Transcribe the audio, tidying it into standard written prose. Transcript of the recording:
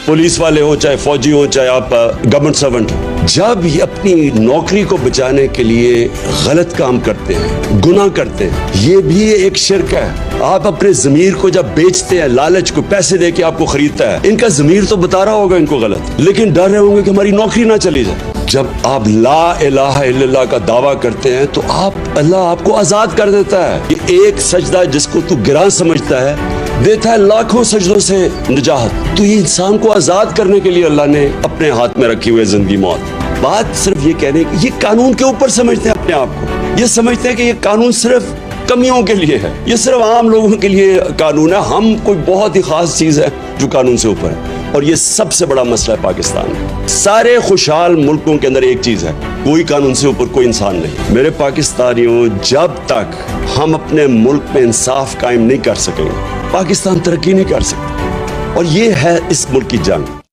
Police वाले हो, चाहे फौजी हो, चाहे आप गवर्नमेंट सर्वेंट हो, जब ये अपनी नौकरी को बचाने के लिए गलत काम करते हैं, गुनाह करते हैं, ये भी एक शिर्क है। आप अपने ज़मीर को जब बेचते हैं, लालच को पैसे देके आपको खरीदता है, इनका ज़मीर तो बता रहा होगा इनको गलत, लेकिन डर रहे होंगे कि हमारी नौकरी ना चली जाए। जब आप ला इलाहा इल्लल्लाह का दावा करते हैं तो अल्लाह आपको आज़ाद कर देता है। ये एक सजदा जिसको तू गिरां समझता है, देता है लाखों सजदों से निजात। तो ये इंसान को आज़ाद करने के लिए अल्लाह ने अपने हाथ में रखी हुई है जिंदगी मौत। बात सिर्फ ये कहने की, ये कानून के ऊपर समझते हैं अपने आप को, ये समझते हैं कि ये कानून सिर्फ कमियों के लिए है, ये सिर्फ आम लोगों के लिए कानून है, हम कोई बहुत ही खास चीज़ है जो कानून से ऊपर है। और ये सबसे बड़ा मसला है पाकिस्तान में। सारे खुशहाल मुल्कों के अंदर एक चीज़ है, कोई कानून से ऊपर कोई इंसान नहीं। मेरे पाकिस्तानियों, जब तक हम अपने मुल्क में इंसाफ कायम नहीं कर सकेंगे, पाकिस्तान तरक्की नहीं कर सकता। और ये है इस मुल्क की जंग।